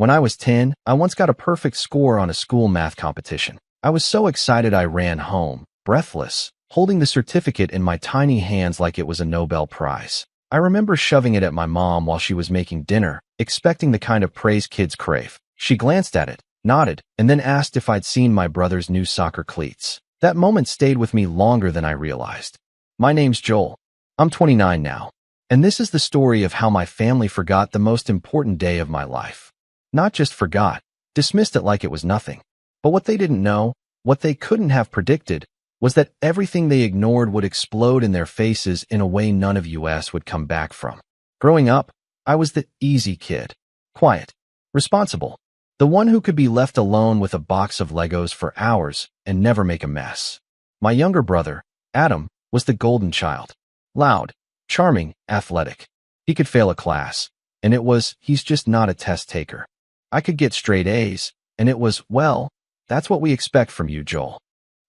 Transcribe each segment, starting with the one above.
When I was 10, I once got a perfect score on a school math competition. I was so excited I ran home, breathless, holding the certificate in my tiny hands like it was a Nobel Prize. I remember shoving it at my mom while she was making dinner, expecting the kind of praise kids crave. She glanced at it, nodded, and then asked if I'd seen my brother's new soccer cleats. That moment stayed with me longer than I realized. My name's Joel. I'm 29 now. And this is the story of how my family forgot the most important day of my life. Not just forgot, dismissed it like it was nothing. But what they didn't know, what they couldn't have predicted, was that everything they ignored would explode in their faces in a way none of us would come back from. Growing up, I was the easy kid. Quiet. Responsible. The one who could be left alone with a box of Legos for hours and never make a mess. My younger brother, Adam, was the golden child. Loud, charming, athletic. He could fail a class, and it was, he's just not a test taker. I could get straight A's, and it was, well, that's what we expect from you, Joel.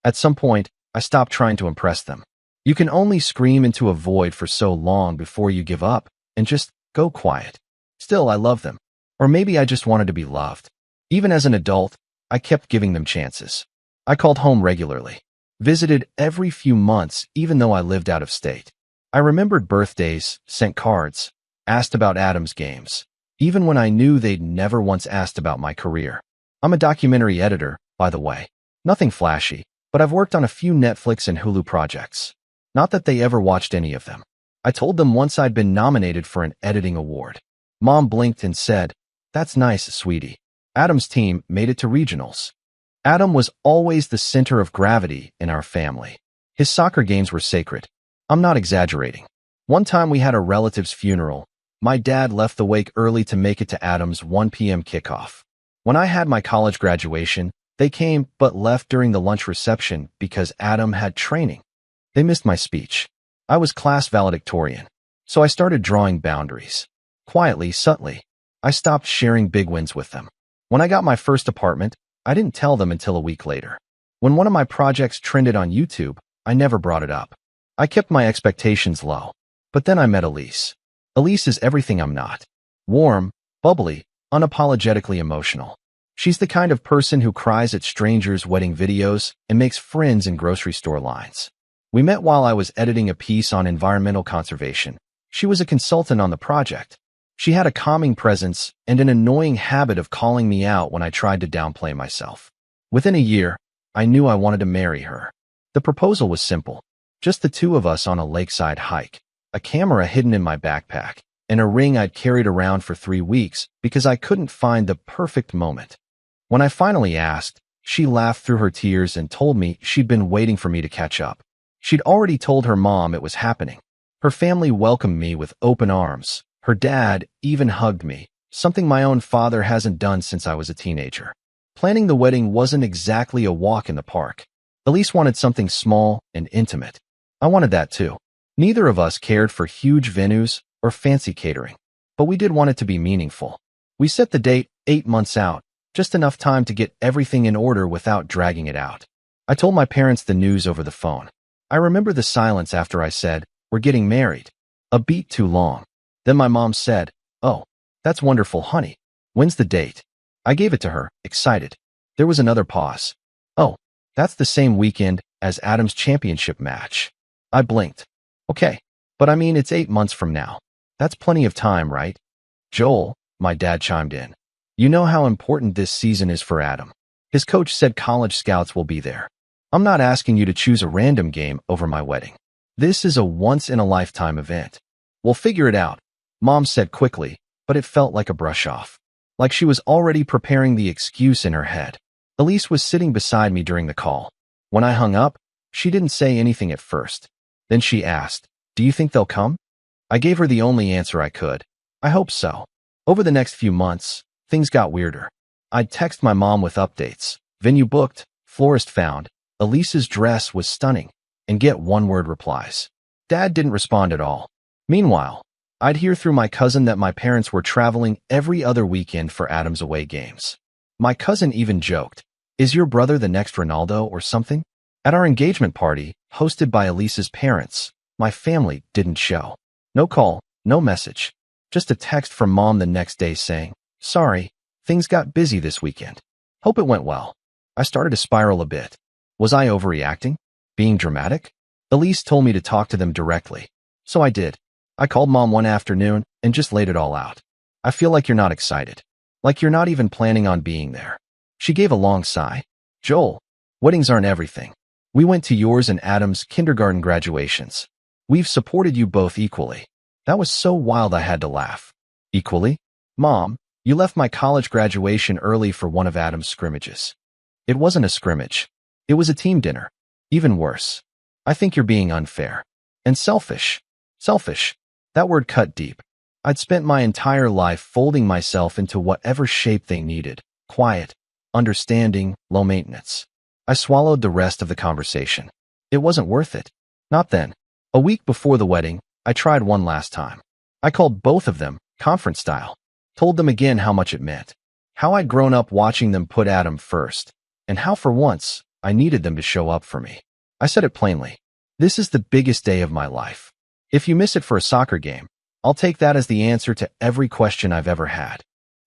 At some point, I stopped trying to impress them. You can only scream into a void for so long before you give up and just go quiet. Still, I love them. Or maybe I just wanted to be loved. Even as an adult, I kept giving them chances. I called home regularly, visited every few months even though I lived out of state. I remembered birthdays, sent cards, asked about Adam's games, even when I knew they'd never once asked about my career. I'm a documentary editor, by the way. Nothing flashy, but I've worked on a few Netflix and Hulu projects. Not that they ever watched any of them. I told them once I'd been nominated for an editing award. Mom blinked and said, "That's nice, sweetie." Adam's team made it to regionals. Adam was always the center of gravity in our family. His soccer games were sacred. I'm not exaggerating. One time we had a relative's funeral. My dad left the wake early to make it to Adam's 1 p.m. kickoff. When I had my college graduation, they came but left during the lunch reception because Adam had training. They missed my speech. I was class valedictorian, so I started drawing boundaries. Quietly, subtly, I stopped sharing big wins with them. When I got my first apartment, I didn't tell them until a week later. When one of my projects trended on YouTube, I never brought it up. I kept my expectations low. But then I met Elise. Elise is everything I'm not. Warm, bubbly, unapologetically emotional. She's the kind of person who cries at strangers' wedding videos and makes friends in grocery store lines. We met while I was editing a piece on environmental conservation. She was a consultant on the project. She had a calming presence and an annoying habit of calling me out when I tried to downplay myself. Within a year, I knew I wanted to marry her. The proposal was simple. Just the two of us on a lakeside hike, a camera hidden in my backpack, and a ring I'd carried around for 3 weeks because I couldn't find the perfect moment. When I finally asked, she laughed through her tears and told me she'd been waiting for me to catch up. She'd already told her mom it was happening. Her family welcomed me with open arms. Her dad even hugged me, something my own father hasn't done since I was a teenager. Planning the wedding wasn't exactly a walk in the park. Elise wanted something small and intimate. I wanted that too. Neither of us cared for huge venues or fancy catering, but we did want it to be meaningful. We set the date 8 months out, just enough time to get everything in order without dragging it out. I told my parents the news over the phone. I remember the silence after I said, "We're getting married." A beat too long. Then my mom said, "Oh, that's wonderful, honey. When's the date?" I gave it to her, excited. There was another pause. "Oh, that's the same weekend as Adam's championship match." I blinked. "Okay, but I mean it's 8 months from now. That's plenty of time, right?" "Joel," my dad chimed in, "you know how important this season is for Adam. His coach said college scouts will be there. I'm not asking you to choose a random game over my wedding. This is a once-in-a-lifetime event. We'll figure it out," Mom said quickly, but it felt like a brush-off. Like she was already preparing the excuse in her head. Elise was sitting beside me during the call. When I hung up, she didn't say anything at first. Then she asked, "Do you think they'll come?" I gave her the only answer I could. I hope so. Over the next few months, things got weirder. I'd text my mom with updates. Venue booked, florist found, Elise's dress was stunning, and get one-word replies. Dad didn't respond at all. Meanwhile, I'd hear through my cousin that my parents were traveling every other weekend for Adam's away games. My cousin even joked, "Is your brother the next Ronaldo or something?" At our engagement party, hosted by Elise's parents, my family didn't show. No call, no message. Just a text from Mom the next day saying, "Sorry, Things got busy this weekend. Hope it went well. I started to spiral a bit. Was I overreacting? Being dramatic? Elise told me to talk to them directly. So I did. I called Mom one afternoon and just laid it all out. I feel like you're not excited. Like you're not even planning on being there. She gave a long sigh. Joel, weddings aren't everything. We went to yours and Adam's kindergarten graduations. We've supported you both equally. That was so wild I had to laugh. Equally? Mom, you left my college graduation early for one of Adam's scrimmages. It wasn't a scrimmage. It was a team dinner. Even worse. I think you're being unfair. And selfish. Selfish. That word cut deep. I'd spent my entire life folding myself into whatever shape they needed. Quiet, understanding, low maintenance. I swallowed the rest of the conversation. It wasn't worth it. Not then. A week before the wedding, I tried one last time. I called both of them, conference style. Told them again how much it meant. How I'd grown up watching them put Adam first. And how for once, I needed them to show up for me. I said it plainly. This is the biggest day of my life. If you miss it for a soccer game, I'll take that as the answer to every question I've ever had.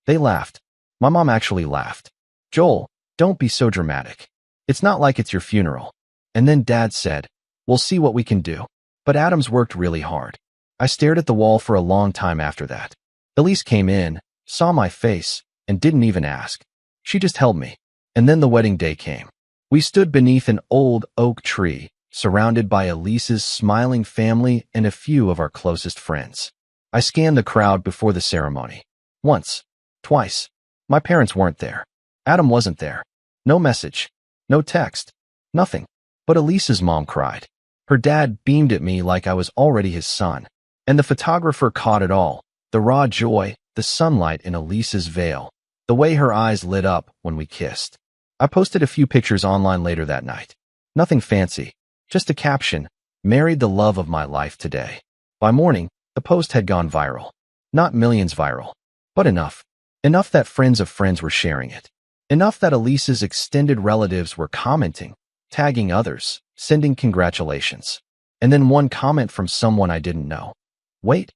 They laughed. My mom actually laughed. Joel, don't be so dramatic. It's not like it's your funeral. And then Dad said, we'll see what we can do. But Adam's worked really hard. I stared at the wall for a long time after that. Elise came in, saw my face, and didn't even ask. She just held me. And then the wedding day came. We stood beneath an old oak tree, surrounded by Elise's smiling family and a few of our closest friends. I scanned the crowd before the ceremony. Once. Twice. My parents weren't there. Adam wasn't there. No message. No text. Nothing. But Elise's mom cried. Her dad beamed at me like I was already his son. And the photographer caught it all. The raw joy, the sunlight in Elise's veil, the way her eyes lit up when we kissed. I posted a few pictures online later that night. Nothing fancy. Just a caption, married the love of my life today. By morning, the post had gone viral. Not millions viral, but enough. Enough that friends of friends were sharing it. Enough that Elise's extended relatives were commenting, tagging others, sending congratulations. And then one comment from someone I didn't know. Wait,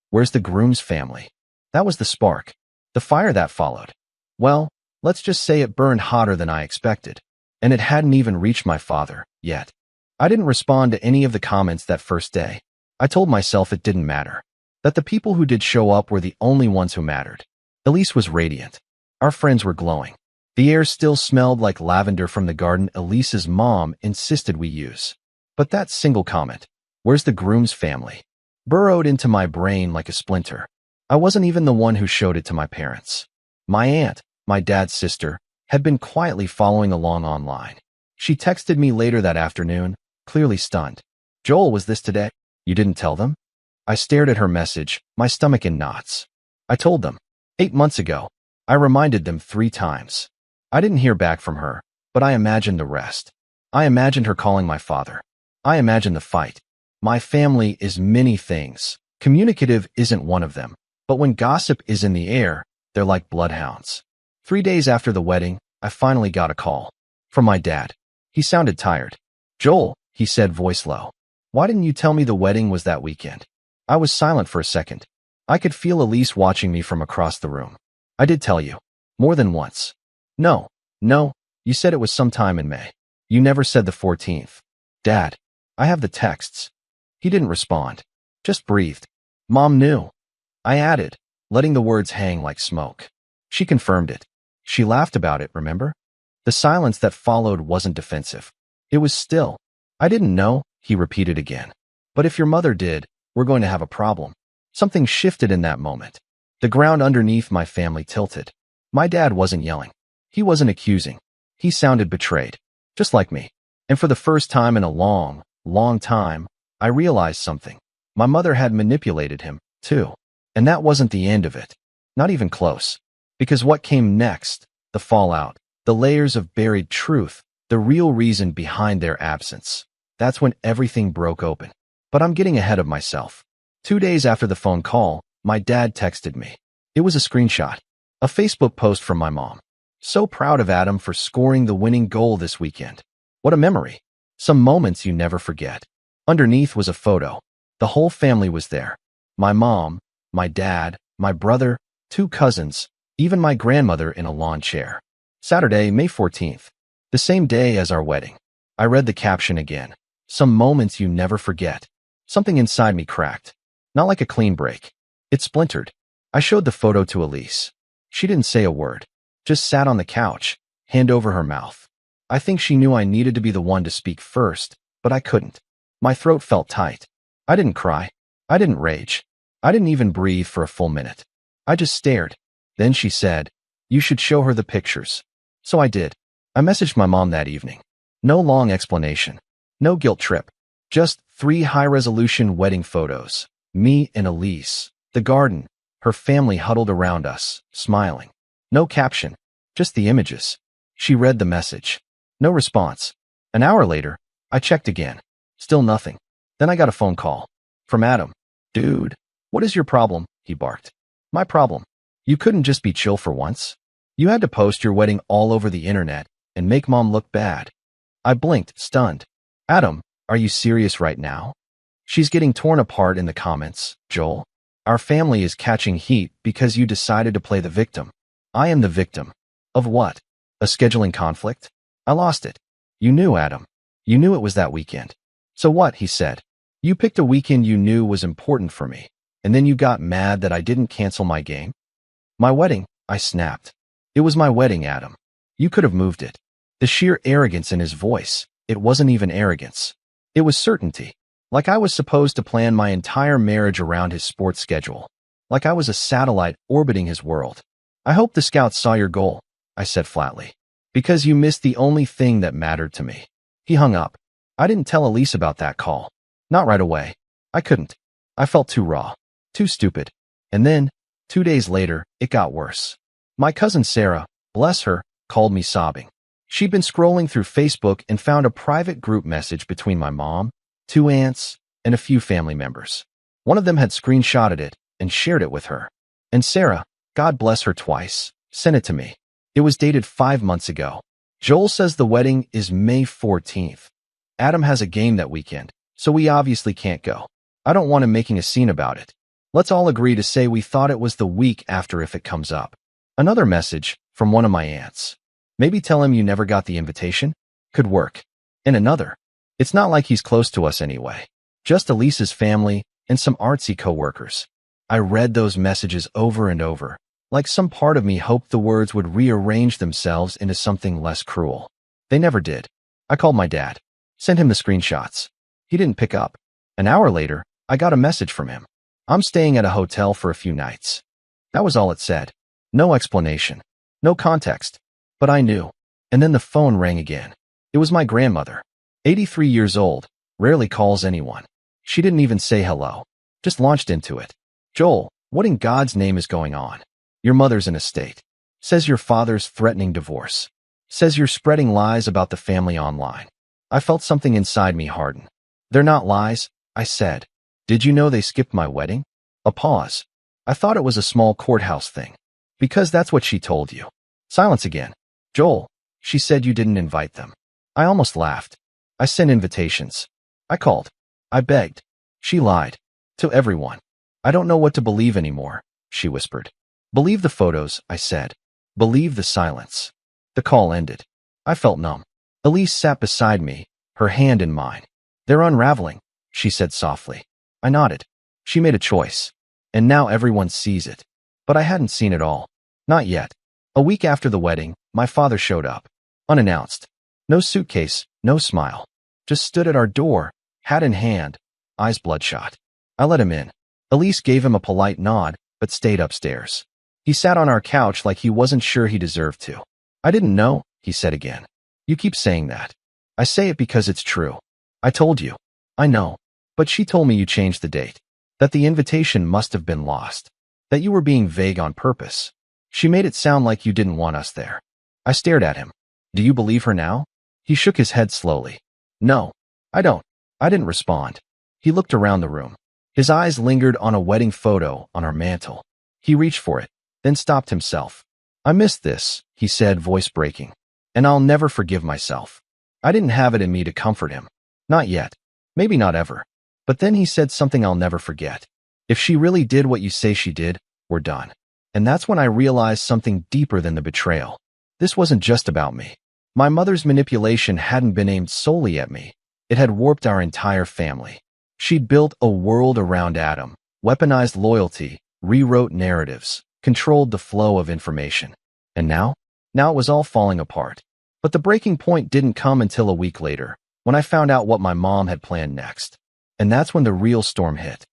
where's the groom's family? That was the spark. The fire that followed. Well, let's just say it burned hotter than I expected. And it hadn't even reached my father, yet. I didn't respond to any of the comments that first day. I told myself it didn't matter. That the people who did show up were the only ones who mattered. Elise was radiant. Our friends were glowing. The air still smelled like lavender from the garden Elise's mom insisted we use. But that single comment, where's the groom's family, burrowed into my brain like a splinter. I wasn't even the one who showed it to my parents. My aunt, my dad's sister, had been quietly following along online. She texted me later that afternoon, clearly stunned. Joel, was this today? You didn't tell them? I stared at her message, my stomach in knots. I told them. 8 months ago. I reminded them 3 times. I didn't hear back from her, but I imagined the rest. I imagined her calling my father. I imagined the fight. My family is many things. Communicative isn't one of them. But when gossip is in the air, they're like bloodhounds. 3 days after the wedding, I finally got a call. From my dad. He sounded tired. Joel, he said, voice low. Why didn't you tell me the wedding was that weekend? I was silent for a second. I could feel Elise watching me from across the room. I did tell you. More than once. No, you said it was sometime in May. You never said the 14th. Dad, I have the texts. He didn't respond. Just breathed. Mom knew. I added, letting the words hang like smoke. She confirmed it. She laughed about it, remember? The silence that followed wasn't defensive. It was still. I didn't know, he repeated again. But if your mother did, we're going to have a problem. Something shifted in that moment. The ground underneath my family tilted. My dad wasn't yelling. He wasn't accusing. He sounded betrayed. Just like me. And for the first time in a long time, I realized something. My mother had manipulated him, too. And that wasn't the end of it. Not even close. Because what came next, the fallout, the layers of buried truth, the real reason behind their absence. That's when everything broke open. But I'm getting ahead of myself. 2 days after the phone call, my dad texted me. It was a screenshot. A Facebook post from my mom. So proud of Adam for scoring the winning goal this weekend. What a memory. Some moments you never forget. Underneath was a photo. The whole family was there. My mom, my dad, my brother, 2 cousins, even my grandmother in a lawn chair. Saturday, May 14th. The same day as our wedding. I read the caption again. Some moments you never forget. Something inside me cracked. Not like a clean break. It splintered. I showed the photo to Elise. She didn't say a word. Just sat on the couch, hand over her mouth. I think she knew I needed to be the one to speak first, but I couldn't. My throat felt tight. I didn't cry. I didn't rage. I didn't even breathe for a full minute. I just stared. Then she said, "You should show her the pictures." So I did. I messaged my mom that evening. No long explanation. No guilt trip. Just 3 high-resolution wedding photos. Me and Elise. The garden. Her family huddled around us, smiling. No caption. Just the images. She read the message. No response. An hour later, I checked again. Still nothing. Then I got a phone call. From Adam. "Dude, what is your problem?" he barked. "My problem. You couldn't just be chill for once? You had to post your wedding all over the internet and make mom look bad." I blinked, stunned. "Adam, are you serious right now?" "She's getting torn apart in the comments, Joel. Our family is catching heat because you decided to play the victim." "I am the victim." "Of what? A scheduling conflict?" I lost it. "You knew, Adam. You knew it was that weekend." "So what?" he said. "You picked a weekend you knew was important for me, and then you got mad that I didn't cancel my game?" "My wedding," I snapped. "It was my wedding, Adam. You could have moved it." The sheer arrogance in his voice. It wasn't even arrogance. It was certainty. Like I was supposed to plan my entire marriage around his sports schedule. Like I was a satellite orbiting his world. "I hope the scouts saw your goal," I said flatly. "Because you missed the only thing that mattered to me." He hung up. I didn't tell Elise about that call. Not right away. I couldn't. I felt too raw. Too stupid. And then, 2 days later, it got worse. My cousin Sarah, bless her, called me sobbing. She'd been scrolling through Facebook and found a private group message between my mom, 2 aunts, and a few family members. One of them had screenshotted it and shared it with her. And Sarah, God bless her twice, sent it to me. It was dated 5 months ago. "Joel says the wedding is May 14th. Adam has a game that weekend, so we obviously can't go. I don't want him making a scene about it. Let's all agree to say we thought it was the week after if it comes up." Another message from one of my aunts. "Maybe tell him you never got the invitation." Could work. And another. "It's not like he's close to us anyway. Just Elise's family and some artsy coworkers." I read those messages over and over, like some part of me hoped the words would rearrange themselves into something less cruel. They never did. I called my dad. Sent him the screenshots. He didn't pick up. An hour later, I got a message from him. "I'm staying at a hotel for a few nights." That was all it said. No explanation. No context. But I knew. And then the phone rang again. It was my grandmother. 83 years old. Rarely calls anyone. She didn't even say hello. Just launched into it. "Joel, what in God's name is going on? Your mother's in a state. Says your father's threatening divorce. Says you're spreading lies about the family online." I felt something inside me harden. "They're not lies," I said. "Did you know they skipped my wedding?" A pause. "I thought it was a small courthouse thing." "Because that's what she told you." Silence again. "Joel, she said you didn't invite them." I almost laughed. "I sent invitations. I called. I begged." She lied. To everyone. "I don't know what to believe anymore," she whispered. "Believe the photos," I said. "Believe the silence." The call ended. I felt numb. Elise sat beside me, her hand in mine. "They're unraveling," she said softly. I nodded. She made a choice. And now everyone sees it. But I hadn't seen it all. Not yet. A week after the wedding, my father showed up. Unannounced. No suitcase, no smile. Just stood at our door, hat in hand, eyes bloodshot. I let him in. Elise gave him a polite nod, but stayed upstairs. He sat on our couch like he wasn't sure he deserved to. "I didn't know," he said again. "You keep saying that." "I say it because it's true. I told you." "I know. But she told me you changed the date. That the invitation must have been lost. That you were being vague on purpose. She made it sound like you didn't want us there." I stared at him. "Do you believe her now?" He shook his head slowly. "No, I don't." I didn't respond. He looked around the room. His eyes lingered on a wedding photo on our mantel. He reached for it, then stopped himself. "I missed this," he said, voice breaking. "And I'll never forgive myself." I didn't have it in me to comfort him. Not yet. Maybe not ever. But then he said something I'll never forget. "If she really did what you say she did, we're done." And that's when I realized something deeper than the betrayal. This wasn't just about me. My mother's manipulation hadn't been aimed solely at me. It had warped our entire family. She'd built a world around Adam, weaponized loyalty, rewrote narratives, controlled the flow of information. And now? Now it was all falling apart. But the breaking point didn't come until a week later, when I found out what my mom had planned next. And that's when the real storm hit.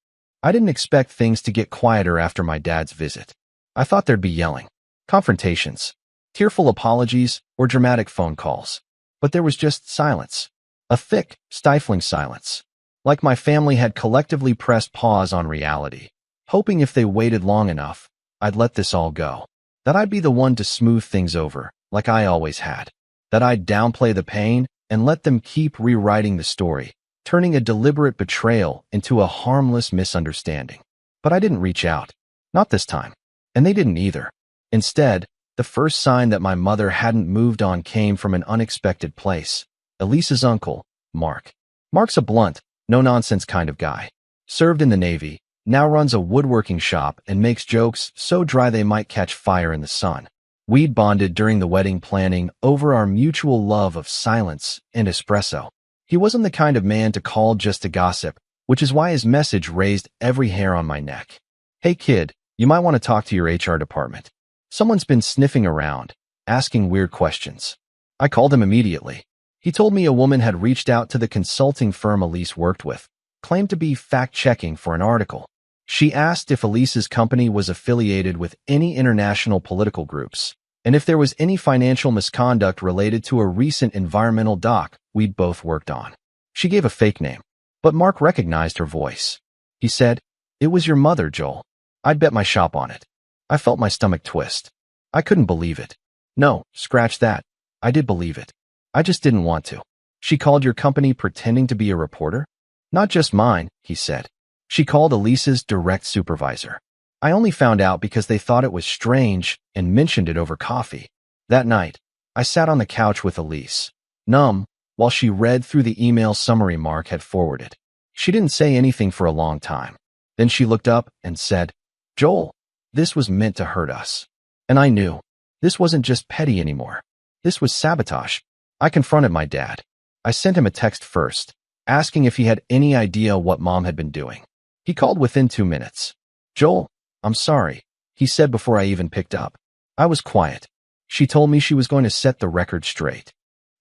I didn't expect things to get quieter after my dad's visit. I thought there'd be yelling, confrontations, tearful apologies, or dramatic phone calls. But there was just silence. A thick, stifling silence. Like my family had collectively pressed pause on reality, hoping if they waited long enough, I'd let this all go. That I'd be the one to smooth things over, like I always had. That I'd downplay the pain and let them keep rewriting the story, turning a deliberate betrayal into a harmless misunderstanding. But I didn't reach out. Not this time. And they didn't either. Instead, the first sign that my mother hadn't moved on came from an unexpected place. Elise's uncle, Mark. Mark's a blunt, no-nonsense kind of guy. Served in the Navy, now runs a woodworking shop and makes jokes so dry they might catch fire in the sun. We'd bonded during the wedding planning over our mutual love of silence and espresso. He wasn't the kind of man to call just to gossip, which is why his message raised every hair on my neck. Hey kid, you might want to talk to your HR department. Someone's been sniffing around, asking weird questions. I called him immediately. He told me a woman had reached out to the consulting firm Elise worked with, claimed to be fact-checking for an article. She asked if Elise's company was affiliated with any international political groups, and if there was any financial misconduct related to a recent environmental doc we'd both worked on. She gave a fake name, but Mark recognized her voice. He said, "It was your mother, Joel. I'd bet my shop on it." I felt my stomach twist. I couldn't believe it. No, scratch that. I did believe it. I just didn't want to. She called your company pretending to be a reporter? Not just mine, he said. She called Elise's direct supervisor. I only found out because they thought it was strange and mentioned it over coffee. That night, I sat on the couch with Elise, numb, while she read through the email summary Mark had forwarded. She didn't say anything for a long time. Then she looked up and said, "Joel, this was meant to hurt us." And I knew. This wasn't just petty anymore. This was sabotage. I confronted my dad. I sent him a text first, asking if he had any idea what Mom had been doing. He called within 2 minutes. "Joel, I'm sorry," he said before I even picked up. I was quiet. She told me she was going to set the record straight.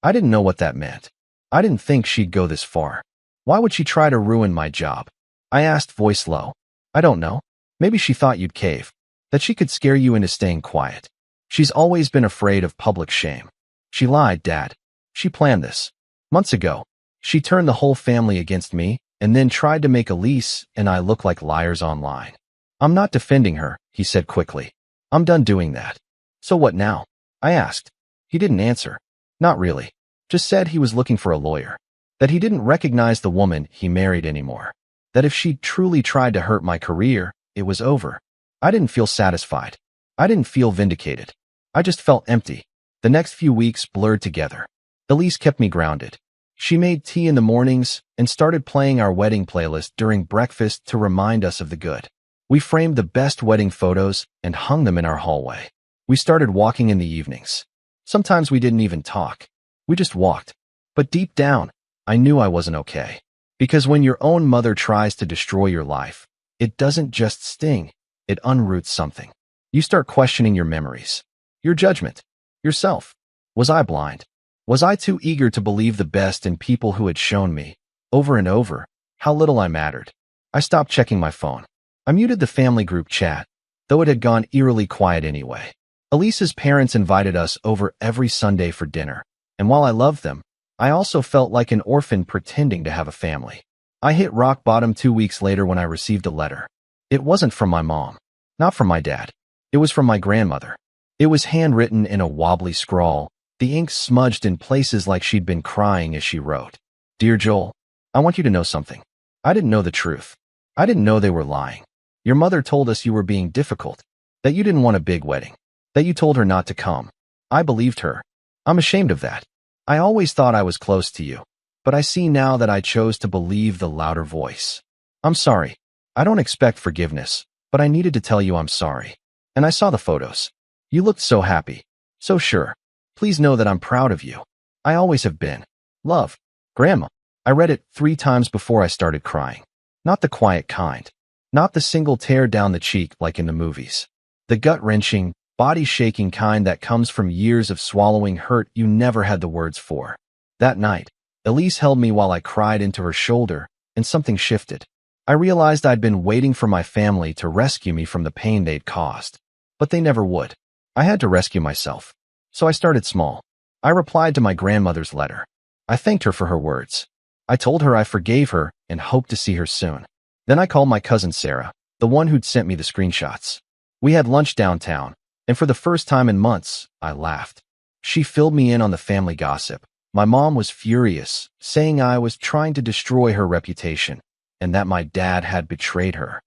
I didn't know what that meant. I didn't think she'd go this far. Why would she try to ruin my job? I asked, voice low. I don't know. Maybe she thought you'd cave, that she could scare you into staying quiet. She's always been afraid of public shame. She lied, Dad. She planned this. Months ago, she turned the whole family against me and then tried to make Elise and I look like liars online. I'm not defending her, he said quickly. I'm done doing that. So what now? I asked. He didn't answer. Not really. Just said he was looking for a lawyer. That he didn't recognize the woman he married anymore. That if she'd truly tried to hurt my career, it was over. I didn't feel satisfied. I didn't feel vindicated. I just felt empty. The next few weeks blurred together. Elise kept me grounded. She made tea in the mornings and started playing our wedding playlist during breakfast to remind us of the good. We framed the best wedding photos and hung them in our hallway. We started walking in the evenings. Sometimes we didn't even talk. We just walked. But deep down, I knew I wasn't okay. Because when your own mother tries to destroy your life, it doesn't just sting, it unroots something. You start questioning your memories, your judgment, yourself. Was I blind? Was I too eager to believe the best in people who had shown me, over and over, how little I mattered? I stopped checking my phone. I muted the family group chat, though it had gone eerily quiet anyway. Elise's parents invited us over every Sunday for dinner, and while I loved them, I also felt like an orphan pretending to have a family. I hit rock bottom 2 weeks later when I received a letter. It wasn't from my mom, not from my dad. It was from my grandmother. It was handwritten in a wobbly scrawl, the ink smudged in places like she'd been crying as she wrote. Dear Joel, I want you to know something. I didn't know the truth. I didn't know they were lying. Your mother told us you were being difficult, that you didn't want a big wedding, that you told her not to come. I believed her. I'm ashamed of that. I always thought I was close to you, but I see now that I chose to believe the louder voice. I'm sorry. I don't expect forgiveness, but I needed to tell you I'm sorry. and I saw the photos. You looked so happy. So sure. Please know that I'm proud of you. I always have been. Love. Grandma. I read it 3 times before I started crying. Not the quiet kind. Not the single tear down the cheek like in the movies. The gut-wrenching, body-shaking kind that comes from years of swallowing hurt you never had the words for. That night, Elise held me while I cried into her shoulder, and something shifted. I realized I'd been waiting for my family to rescue me from the pain they'd caused. But they never would. I had to rescue myself. So I started small. I replied to my grandmother's letter. I thanked her for her words. I told her I forgave her and hoped to see her soon. Then I called my cousin Sarah, the one who'd sent me the screenshots. We had lunch downtown, and for the first time in months, I laughed. She filled me in on the family gossip. My mom was furious, saying I was trying to destroy her reputation, and that my dad had betrayed her.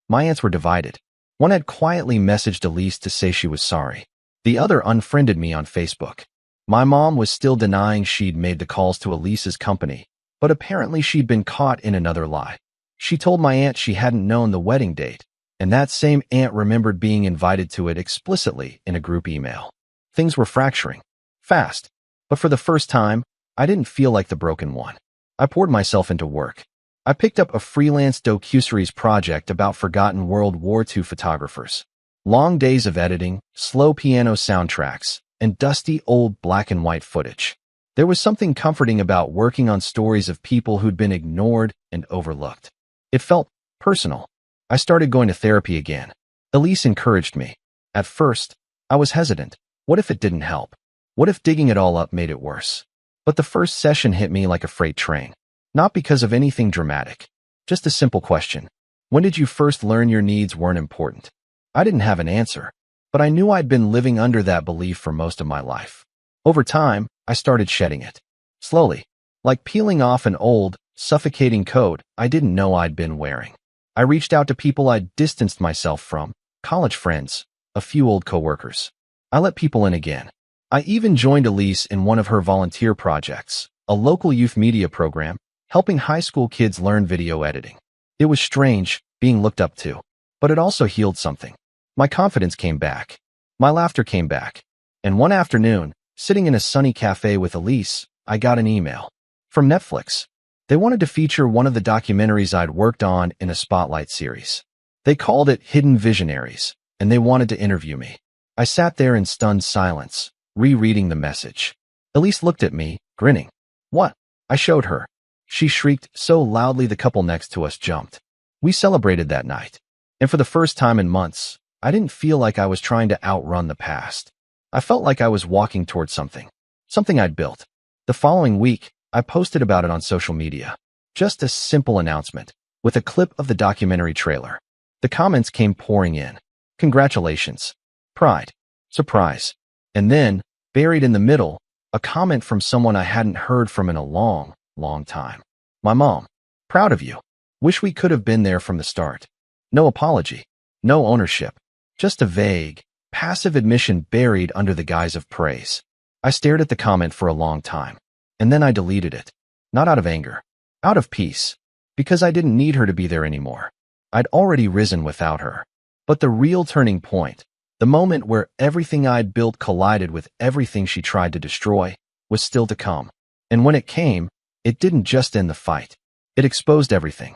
My aunts were divided. One had quietly messaged Elise to say she was sorry. The other unfriended me on Facebook. My mom was still denying she'd made the calls to Elise's company, but apparently she'd been caught in another lie. She told my aunt she hadn't known the wedding date, and that same aunt remembered being invited to it explicitly in a group email. Things were fracturing. Fast. But for the first time, I didn't feel like the broken one. I poured myself into work. I picked up a freelance docuseries project about forgotten World War II photographers. Long days of editing, slow piano soundtracks, and dusty old black and white footage. There was something comforting about working on stories of people who'd been ignored and overlooked. It felt personal. I started going to therapy again. Elise encouraged me. At first, I was hesitant. What if it didn't help? What if digging it all up made it worse? But the first session hit me like a freight train. Not because of anything dramatic. Just a simple question. When did you first learn your needs weren't important? I didn't have an answer, but I knew I'd been living under that belief for most of my life. Over time, I started shedding it. Slowly. Like peeling off an old, suffocating coat I didn't know I'd been wearing. I reached out to people I'd distanced myself from, college friends, a few old coworkers. I let people in again. I even joined Elise in one of her volunteer projects, a local youth media program, helping high school kids learn video editing. It was strange, being looked up to, but it also healed something. My confidence came back. My laughter came back. And one afternoon, sitting in a sunny cafe with Elise, I got an email. From Netflix. They wanted to feature one of the documentaries I'd worked on in a Spotlight series. They called it Hidden Visionaries, and they wanted to interview me. I sat there in stunned silence, rereading the message. Elise looked at me, grinning. What? I showed her. She shrieked so loudly the couple next to us jumped. We celebrated that night. And for the first time in months, I didn't feel like I was trying to outrun the past. I felt like I was walking towards something. Something I'd built. The following week, I posted about it on social media. Just a simple announcement, with a clip of the documentary trailer. The comments came pouring in. Congratulations. Pride. Surprise. And then, buried in the middle, a comment from someone I hadn't heard from in a long time. My mom. Proud of you. Wish we could have been there from the start. No apology. No ownership. Just a vague, passive admission buried under the guise of praise. I stared at the comment for a long time. And then I deleted it. Not out of anger. Out of peace. Because I didn't need her to be there anymore. I'd already risen without her. But the real turning point, the moment where everything I'd built collided with everything she tried to destroy, was still to come. And when it came, it didn't just end the fight. It exposed everything.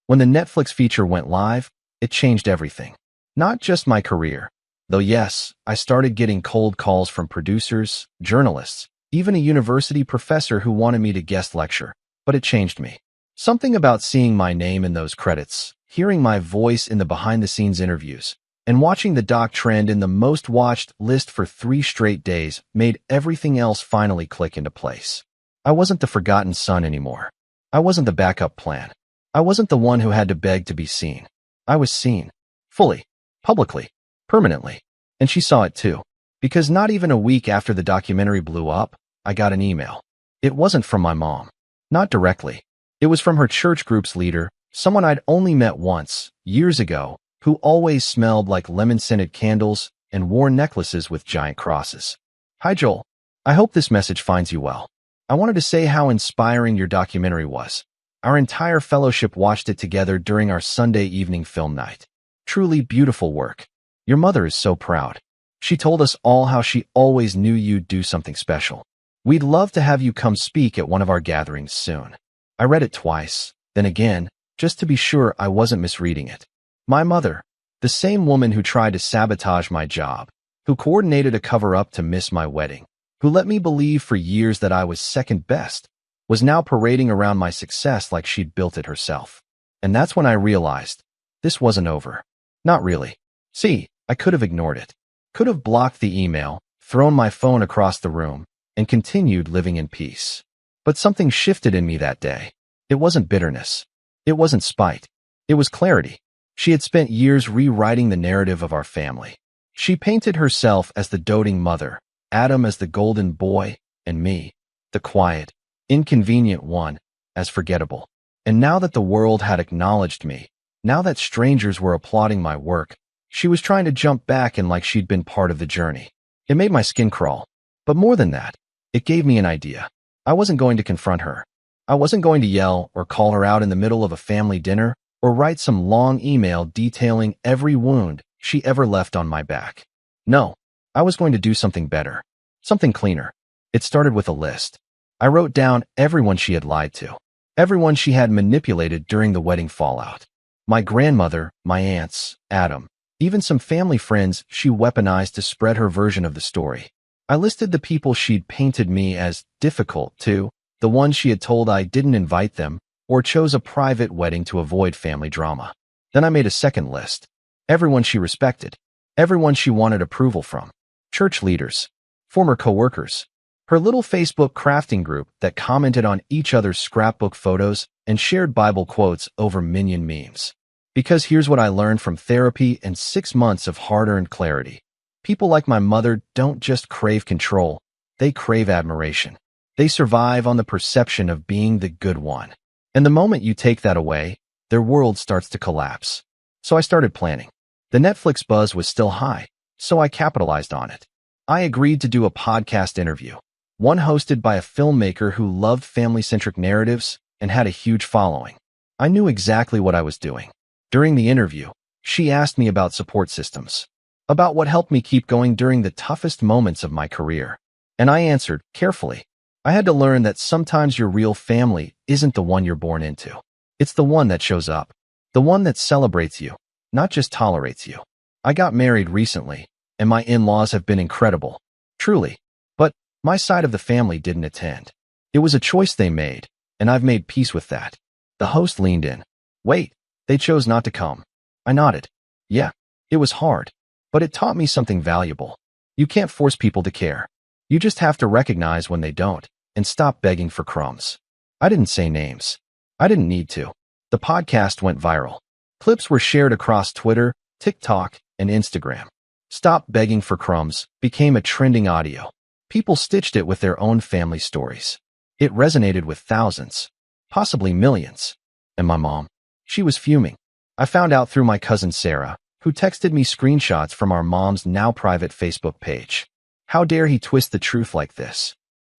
When the Netflix feature went live, it changed everything. Not just my career. Though yes, I started getting cold calls from producers, journalists, even a university professor who wanted me to guest lecture. But it changed me. Something about seeing my name in those credits, hearing my voice in the behind-the-scenes interviews, and watching the doc trend in the most watched list for 3 straight days made everything else finally click into place. I wasn't the forgotten son anymore. I wasn't the backup plan. I wasn't the one who had to beg to be seen. I was seen. Fully. Publicly. Permanently. And she saw it too. Because not even a week after the documentary blew up, I got an email. It wasn't from my mom. Not directly. It was from her church group's leader, someone I'd only met once, years ago, who always smelled like lemon-scented candles and wore necklaces with giant crosses. Hi Joel. I hope this message finds you well. I wanted to say how inspiring your documentary was. Our entire fellowship watched it together during our Sunday evening film night. Truly beautiful work. Your mother is so proud. She told us all how she always knew you'd do something special. We'd love to have you come speak at one of our gatherings soon. I read it twice, then again, just to be sure I wasn't misreading it. My mother, the same woman who tried to sabotage my job, who coordinated a cover-up to miss my wedding, who let me believe for years that I was second best, was now parading around my success like she'd built it herself. And that's when I realized, this wasn't over. Not really. See, I could have ignored it. Could have blocked the email, thrown my phone across the room, and continued living in peace. But something shifted in me that day. It wasn't bitterness. It wasn't spite. It was clarity. She had spent years rewriting the narrative of our family. She painted herself as the doting mother, Adam as the golden boy, and me, the quiet, inconvenient one, as forgettable. And now that the world had acknowledged me, now that strangers were applauding my work, she was trying to jump back in like she'd been part of the journey. It made my skin crawl. But more than that, it gave me an idea. I wasn't going to confront her. I wasn't going to yell or call her out in the middle of a family dinner or write some long email detailing every wound she ever left on my back. No, I was going to do something better, something cleaner. It started with a list. I wrote down everyone she had lied to, everyone she had manipulated during the wedding fallout. My grandmother, my aunts, Adam, even some family friends she weaponized to spread her version of the story. I listed the people she'd painted me as difficult too, the ones she had told I didn't invite them or chose a private wedding to avoid family drama. Then I made a second list. Everyone she respected, everyone she wanted approval from, church leaders, former coworkers, her little Facebook crafting group that commented on each other's scrapbook photos and shared Bible quotes over minion memes. Because here's what I learned from therapy and 6 months of hard-earned clarity. People like my mother don't just crave control, they crave admiration. They survive on the perception of being the good one. And the moment you take that away, their world starts to collapse. So I started planning. The Netflix buzz was still high, so I capitalized on it. I agreed to do a podcast interview, one hosted by a filmmaker who loved family-centric narratives and had a huge following. I knew exactly what I was doing. During the interview, she asked me about support systems, about what helped me keep going during the toughest moments of my career. And I answered, carefully. I had to learn that sometimes your real family isn't the one you're born into. It's the one that shows up, the one that celebrates you, not just tolerates you. I got married recently, and my in-laws have been incredible, truly. But my side of the family didn't attend. It was a choice they made, and I've made peace with that. The host leaned in. Wait, they chose not to come. I nodded. Yeah, it was hard, but it taught me something valuable. You can't force people to care. You just have to recognize when they don't and stop begging for crumbs. I didn't say names. I didn't need to. The podcast went viral. Clips were shared across Twitter, TikTok, and Instagram. Stop Begging for Crumbs became a trending audio. People stitched it with their own family stories. It resonated with thousands, possibly millions. And my mom? She was fuming. I found out through my cousin Sarah, who texted me screenshots from our mom's now private Facebook page. How dare he twist the truth like this?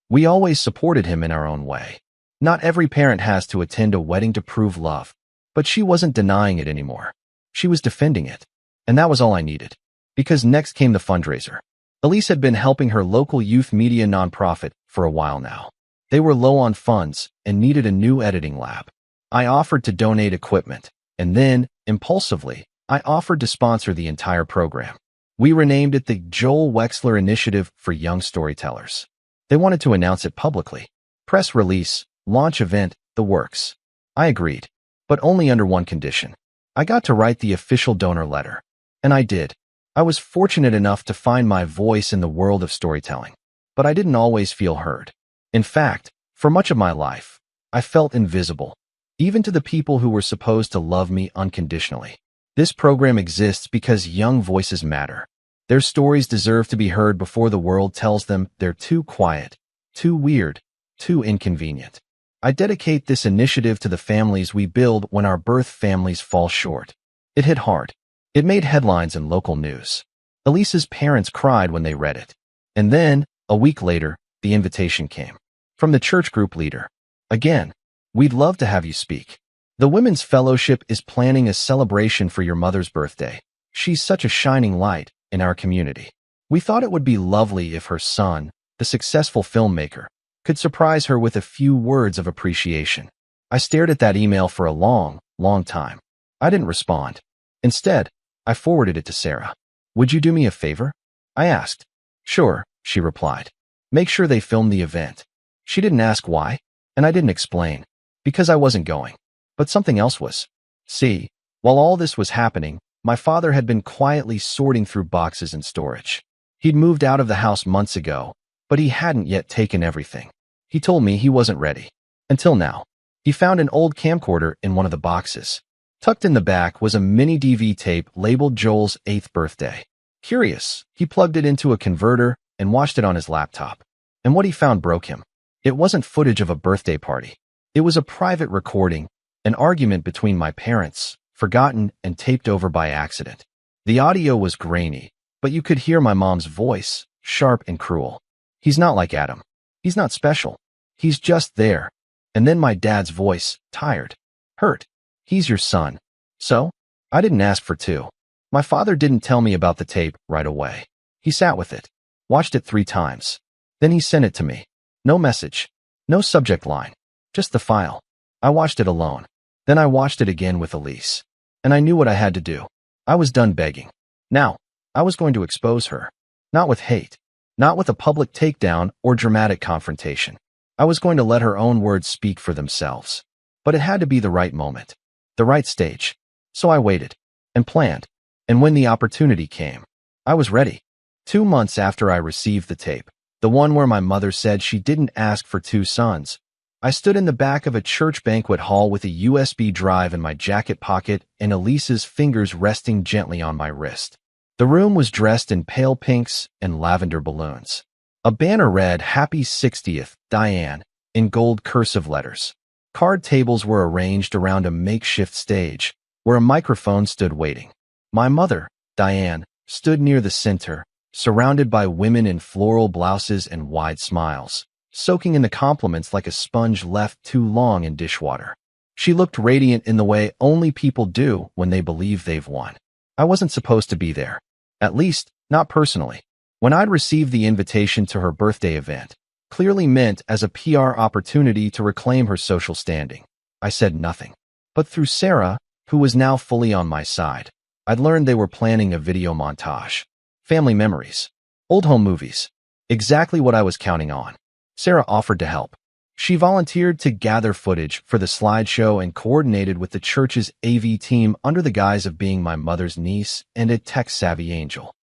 We always supported him in our own way. Not every parent has to attend a wedding to prove love, but she wasn't denying it anymore. She was defending it. And that was all I needed. Because next came the fundraiser. Elise had been helping her local youth media nonprofit for a while now. They were low on funds and needed a new editing lab. I offered to donate equipment, and then, impulsively, I offered to sponsor the entire program. We renamed it the Joel Wexler Initiative for Young Storytellers. They wanted to announce it publicly. Press release, launch event, the works. I agreed, but only under one condition. I got to write the official donor letter. And I did. I was fortunate enough to find my voice in the world of storytelling, but I didn't always feel heard. In fact, for much of my life, I felt invisible, even to the people who were supposed to love me unconditionally. This program exists because young voices matter. Their stories deserve to be heard before the world tells them they're too quiet, too weird, too inconvenient. I dedicate this initiative to the families we build when our birth families fall short. It hit hard. It made headlines in local news. Elise's parents cried when they read it. And then, a week later, the invitation came. From the church group leader. Again, we'd love to have you speak. The Women's Fellowship is planning a celebration for your mother's birthday. She's such a shining light in our community. We thought it would be lovely if her son, the successful filmmaker, could surprise her with a few words of appreciation. I stared at that email for a long, long time. I didn't respond. Instead, I forwarded it to Sarah. "Would you do me a favor?" I asked. "Sure," she replied. "Make sure they film the event." She didn't ask why, and I didn't explain. Because I wasn't going. But something else was. See, while all this was happening, my father had been quietly sorting through boxes in storage. He'd moved out of the house months ago, but he hadn't yet taken everything. He told me he wasn't ready. Until now. He found an old camcorder in one of the boxes. Tucked in the back was a mini DV tape labeled Joel's 8th birthday. Curious, he plugged it into a converter and watched it on his laptop. And what he found broke him. It wasn't footage of a birthday party. It was a private recording, an argument between my parents, forgotten and taped over by accident. The audio was grainy, but you could hear my mom's voice, sharp and cruel. "He's not like Adam. He's not special. He's just there." And then my dad's voice, tired, hurt. "He's your son." So? I didn't ask for two. My father didn't tell me about the tape right away. He sat with it, watched it 3 times. Then he sent it to me. No message, no subject line, just the file. I watched it alone. Then I watched it again with Elise. And I knew what I had to do. I was done begging. Now, I was going to expose her. Not with hate. Not with a public takedown or dramatic confrontation. I was going to let her own words speak for themselves. But it had to be the right moment. The right stage. So I waited. And planned. And when the opportunity came, I was ready. 2 months after I received the tape, the one where my mother said she didn't ask for 2 sons, I stood in the back of a church banquet hall with a USB drive in my jacket pocket and Elise's fingers resting gently on my wrist. The room was dressed in pale pinks and lavender balloons. A banner read, "Happy 60th, Diane," in gold cursive letters. Card tables were arranged around a makeshift stage, where a microphone stood waiting. My mother, Diane, stood near the center, surrounded by women in floral blouses and wide smiles, soaking in the compliments like a sponge left too long in dishwater. She looked radiant in the way only people do when they believe they've won. I wasn't supposed to be there. At least, not personally. When I'd received the invitation to her birthday event, clearly meant as a PR opportunity to reclaim her social standing, I said nothing. But through Sarah, who was now fully on my side, I'd learned they were planning a video montage. Family memories. Old home movies. Exactly what I was counting on. Sarah offered to help. She volunteered to gather footage for the slideshow and coordinated with the church's AV team under the guise of being my mother's niece and a tech-savvy angel.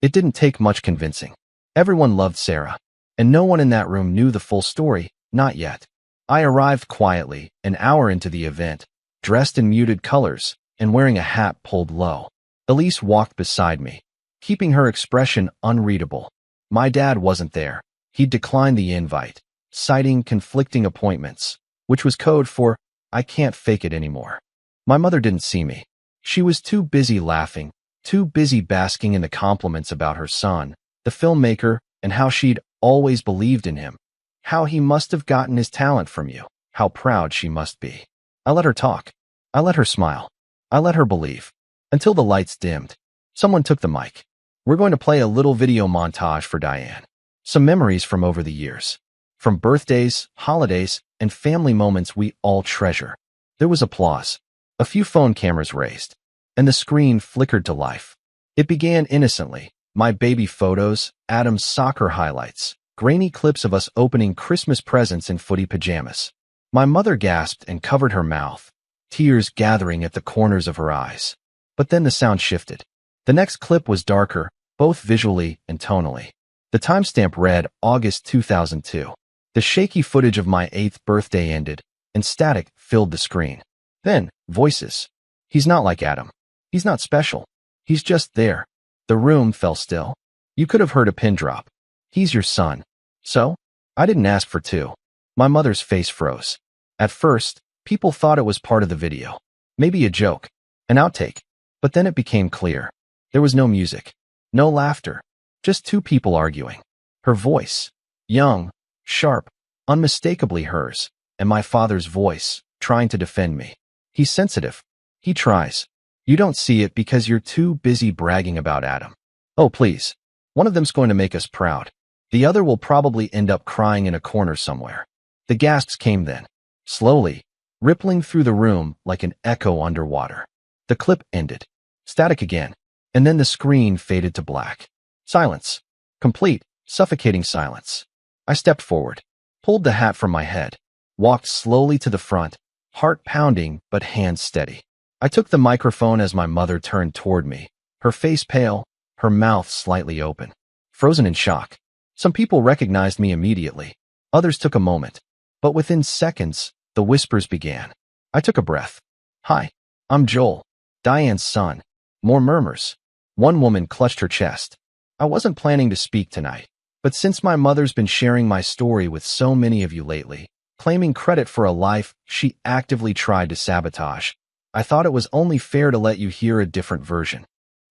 It didn't take much convincing. Everyone loved Sarah, and no one in that room knew the full story, not yet. I arrived quietly, an hour into the event, dressed in muted colors and wearing a hat pulled low. Elise walked beside me, keeping her expression unreadable. My dad wasn't there. He'd declined the invite, citing conflicting appointments, which was code for, "I can't fake it anymore." My mother didn't see me. She was too busy laughing, too busy basking in the compliments about her son, the filmmaker, and how she'd always believed in him. How he must have gotten his talent from you. How proud she must be. I let her talk. I let her smile. I let her believe. Until the lights dimmed. Someone took the mic. "We're going to play a little video montage for Diane. Some memories from over the years. From birthdays, holidays, and family moments we all treasure." There was applause. A few phone cameras raised. And the screen flickered to life. It began innocently. My baby photos, Adam's soccer highlights, grainy clips of us opening Christmas presents in footy pajamas. My mother gasped and covered her mouth, tears gathering at the corners of her eyes. But then the sound shifted. The next clip was darker, both visually and tonally. The timestamp read August 2002. The shaky footage of my 8th birthday ended, and static filled the screen. Then, voices. "He's not like Adam. He's not special. He's just there." The room fell still. You could have heard a pin drop. "He's your son." So? I didn't ask for 2. My mother's face froze. At first, people thought it was part of the video. Maybe a joke. An outtake. But then it became clear. There was no music. No laughter. Just 2 people arguing. Her voice. Young. Sharp. Unmistakably hers. And my father's voice, trying to defend me. He's sensitive. He tries. You don't see it because you're too busy bragging about Adam. Oh, please. One of them's going to make us proud. The other will probably end up crying in a corner somewhere. The gasps came then, slowly, rippling through the room like an echo underwater. The clip ended. Static again. And then the screen faded to black. Silence. Complete, suffocating silence. I stepped forward, pulled the hat from my head, walked slowly to the front, heart pounding but hands steady. I took the microphone as my mother turned toward me, her face pale, her mouth slightly open, frozen in shock. Some people recognized me immediately. Others took a moment. But within seconds, the whispers began. I took a breath. Hi, I'm Joel, Diane's son. More murmurs. One woman clutched her chest. I wasn't planning to speak tonight, but since my mother's been sharing my story with so many of you lately, claiming credit for a life she actively tried to sabotage, I thought it was only fair to let you hear a different version.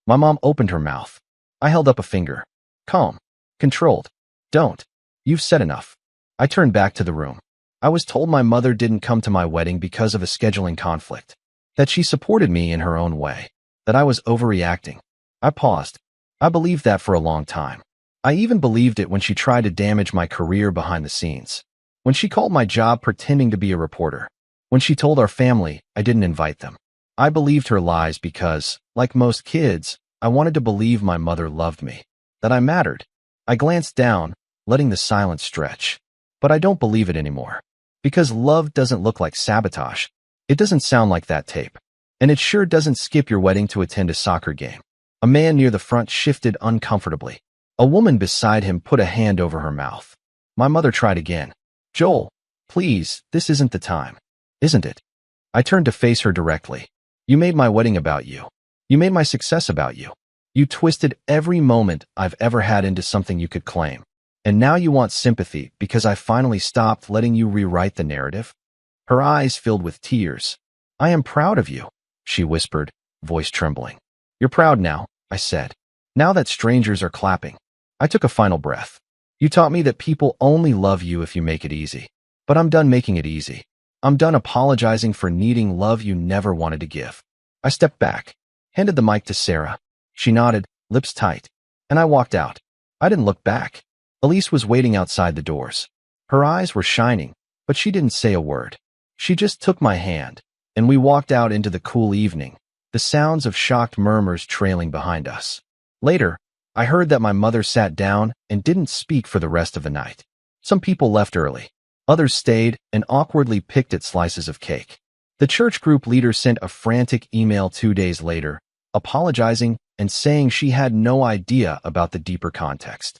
My mom opened her mouth. I held up a finger. Calm. Controlled. Don't. You've said enough. I turned back to the room. I was told my mother didn't come to my wedding because of a scheduling conflict, that she supported me in her own way, that I was overreacting. I paused. I believed that for a long time. I even believed it when she tried to damage my career behind the scenes. When she called my job pretending to be a reporter. When she told our family I didn't invite them. I believed her lies because, like most kids, I wanted to believe my mother loved me, that I mattered. I glanced down, letting the silence stretch. But I don't believe it anymore. Because love doesn't look like sabotage. It doesn't sound like that tape. And it sure doesn't skip your wedding to attend a soccer game. A man near the front shifted uncomfortably. A woman beside him put a hand over her mouth. My mother tried again. Joel, please, this isn't the time. Isn't it? I turned to face her directly. You made my wedding about you. You made my success about you. You twisted every moment I've ever had into something you could claim. And now you want sympathy because I finally stopped letting you rewrite the narrative? Her eyes filled with tears. I am proud of you, she whispered, voice trembling. You're proud now, I said. Now that strangers are clapping. I took a final breath. You taught me that people only love you if you make it easy. But I'm done making it easy. I'm done apologizing for needing love you never wanted to give. I stepped back, handed the mic to Sarah. She nodded, lips tight. And I walked out. I didn't look back. Elise was waiting outside the doors. Her eyes were shining, but she didn't say a word. She just took my hand, and we walked out into the cool evening, the sounds of shocked murmurs trailing behind us. Later, I heard that my mother sat down and didn't speak for the rest of the night. Some people left early. Others stayed and awkwardly picked at slices of cake. The church group leader sent a frantic email 2 days later, apologizing and saying she had no idea about the deeper context.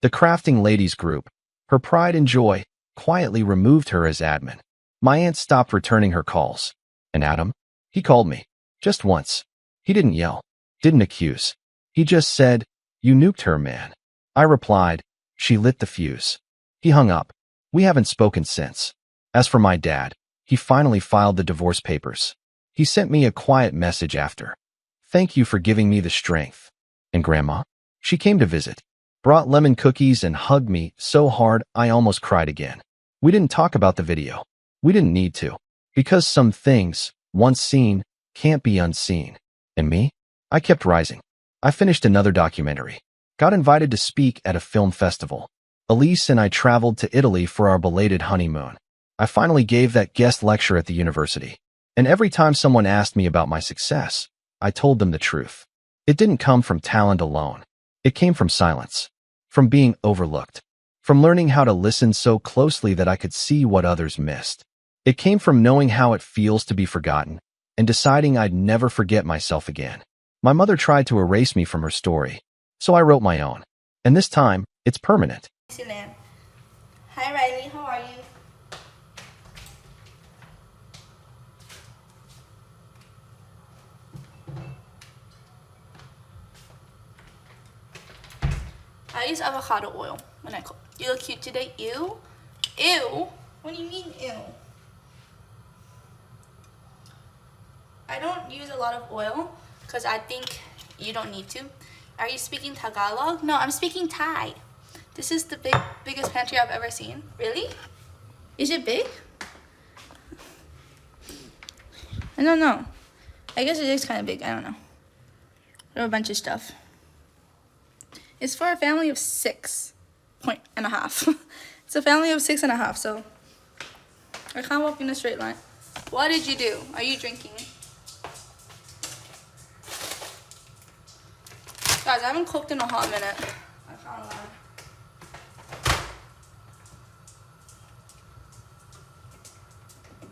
The crafting ladies group, her pride and joy, quietly removed her as admin. My aunt stopped returning her calls. And Adam? He called me. Just once. He didn't yell. Didn't accuse. He just said, "You nuked her, man." I replied, "She lit the fuse." He hung up. We haven't spoken since. As for my dad, he finally filed the divorce papers. He sent me a quiet message after. "Thank you for giving me the strength." And Grandma? She came to visit, brought lemon cookies and hugged me so hard I almost cried again. We didn't talk about the video. We didn't need to. Because some things, once seen, can't be unseen. And me? I kept rising. I finished another documentary. Got invited to speak at a film festival. Elise and I traveled to Italy for our belated honeymoon. I finally gave that guest lecture at the university. And every time someone asked me about my success, I told them the truth. It didn't come from talent alone. It came from silence. From being overlooked. From learning how to listen so closely that I could see what others missed. It came from knowing how it feels to be forgotten and deciding I'd never forget myself again. My mother tried to erase me from her story, so I wrote my own. And this time, it's permanent. Excellent. Hi Riley, how are you? I use avocado oil when I cook. You look cute today. Ew. Ew? What do you mean ew? I don't use a lot of oil because I think you don't need to. Are you speaking Tagalog? No, I'm speaking Thai. This is the biggest pantry I've ever seen. Really? Is it big? I don't know. I guess it is kind of big. I don't know. There are a bunch of stuff. It's for a family of 6.5. It's a family of 6.5, so I can't walk in a straight line. What did you do? Are you drinking? Guys, I haven't cooked in a hot minute. I can't lie.